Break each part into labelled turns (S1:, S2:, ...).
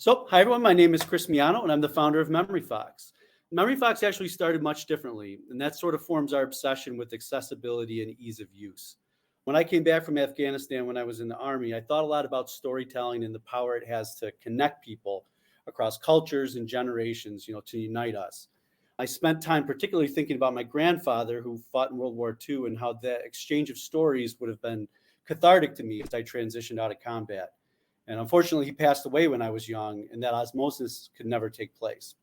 S1: Hi everyone, my name is Chris Miano and I'm the founder of MemoryFox. MemoryFox actually started much differently, and that sort of forms our obsession with accessibility and ease of use. When I came back from Afghanistan when I was in the Army, I thought a lot about storytelling and the power it has to connect people across cultures and generations, to unite us. I spent time particularly thinking about my grandfather who fought in World War II and how the exchange of stories would have been cathartic to me as I transitioned out of combat. And unfortunately, he passed away when I was young, and that osmosis could never take place.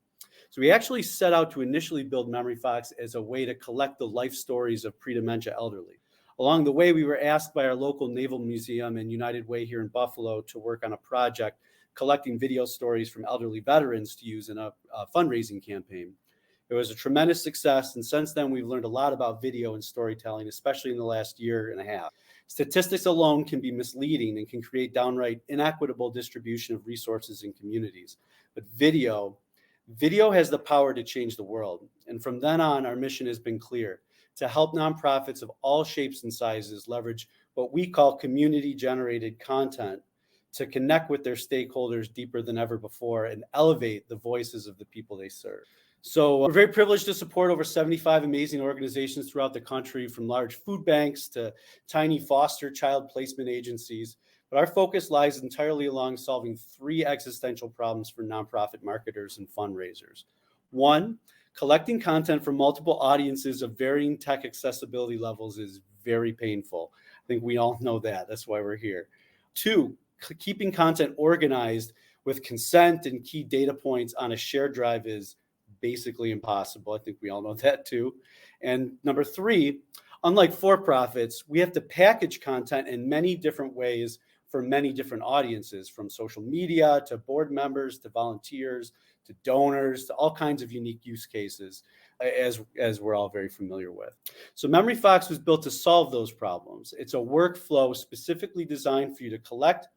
S1: So we actually set out to initially build MemoryFox as a way to collect the life stories of pre-dementia elderly. Along the way, we were asked by our local Naval Museum and United Way here in Buffalo to work on a project collecting video stories from elderly veterans to use in a fundraising campaign. It was a tremendous success, and since then, we've learned a lot about video and storytelling, especially in the last year and a half. Statistics alone can be misleading and can create downright inequitable distribution of resources in communities. But video has the power to change the world. And from then on, our mission has been clear: to help nonprofits of all shapes and sizes leverage what we call community-generated content to connect with their stakeholders deeper than ever before and elevate the voices of the people they serve. So we're very privileged to support over 75 amazing organizations throughout the country, from large food banks to tiny foster child placement agencies. But our focus lies entirely along solving three existential problems for nonprofit marketers and fundraisers. One, collecting content from multiple audiences of varying tech accessibility levels is very painful. I think we all know that. That's why we're here. Two, keeping content organized with consent and key data points on a shared drive is basically impossible. I think we all know that too. And number three, unlike for-profits, we have to package content in many different ways for many different audiences, from social media to board members to volunteers to donors to all kinds of unique use cases, as we're all very familiar with. So MemoryFox was built to solve those problems. It's a workflow specifically designed for you to collect,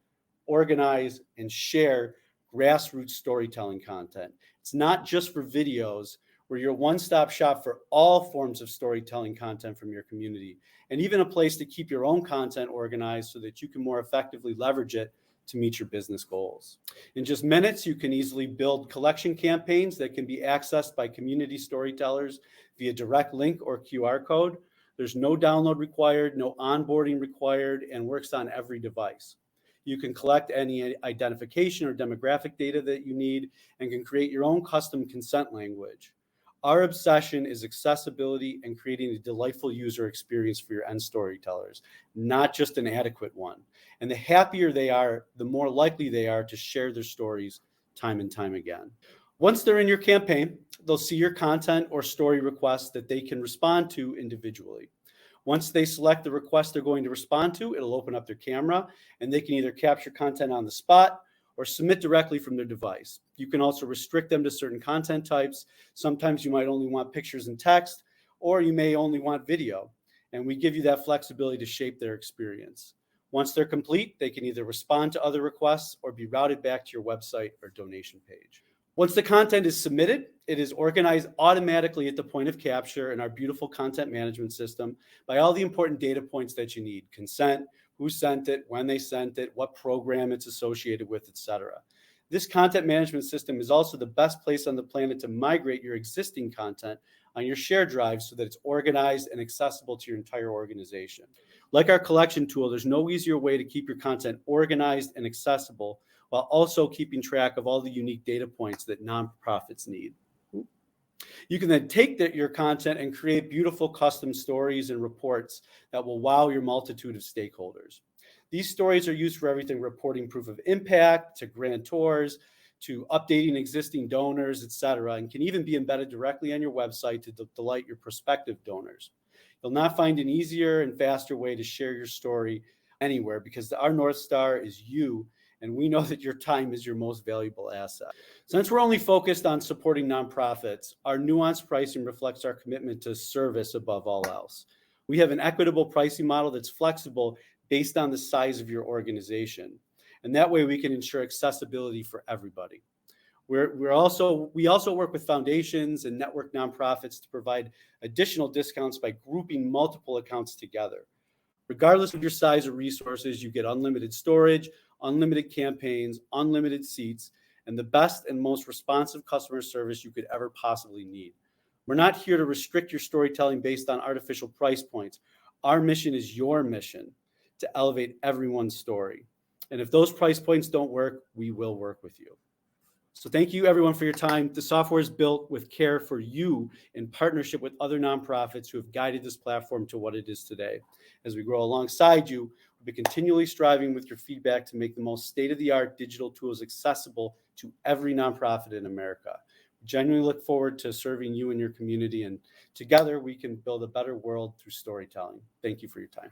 S1: organize, and share grassroots storytelling content. It's not just for videos. We're your one-stop shop for all forms of storytelling content from your community, and even a place to keep your own content organized so that you can more effectively leverage it to meet your business goals. In just minutes, you can easily build collection campaigns that can be accessed by community storytellers via direct link or QR code. There's no download required, no onboarding required, and works on every device. You can collect any identification or demographic data that you need and can create your own custom consent language. Our obsession is accessibility and creating a delightful user experience for your end storytellers, not just an adequate one. And the happier they are, the more likely they are to share their stories time and time again. Once they're in your campaign, they'll see your content or story requests that they can respond to individually. Once they select the request they're going to respond to, it'll open up their camera and they can either capture content on the spot or submit directly from their device. You can also restrict them to certain content types. Sometimes you might only want pictures and text, or you may only want video. And we give you that flexibility to shape their experience. Once they're complete, they can either respond to other requests or be routed back to your website or donation page. Once the content is submitted, it is organized automatically at the point of capture in our beautiful content management system by all the important data points that you need: consent, who sent it, when they sent it, what program it's associated with, etc. This content management system is also the best place on the planet to migrate your existing content on your shared drive so that it's organized and accessible to your entire organization. Like our collection tool, there's no easier way to keep your content organized and accessible while also keeping track of all the unique data points that nonprofits need. You can then take your content and create beautiful custom stories and reports that will wow your multitude of stakeholders. These stories are used for everything: reporting proof of impact, to grantors, to updating existing donors, etc., and can even be embedded directly on your website to delight your prospective donors. You'll not find an easier and faster way to share your story anywhere, because our North Star is you, and we know that your time is your most valuable asset. Since we're only focused on supporting nonprofits, our nuanced pricing reflects our commitment to service above all else. We have an equitable pricing model that's flexible based on the size of your organization. And that way we can ensure accessibility for everybody. We also work with foundations and network nonprofits to provide additional discounts by grouping multiple accounts together. Regardless of your size or resources, you get unlimited storage, unlimited campaigns, unlimited seats, and the best and most responsive customer service you could ever possibly need. We're not here to restrict your storytelling based on artificial price points. Our mission is your mission, to elevate everyone's story. And if those price points don't work, we will work with you. So thank you everyone for your time. The software is built with care for you in partnership with other nonprofits who have guided this platform to what it is today. As we grow alongside you, we'll be continually striving with your feedback to make the most state-of-the-art digital tools accessible to every nonprofit in America. We genuinely look forward to serving you and your community, and together we can build a better world through storytelling. Thank you for your time.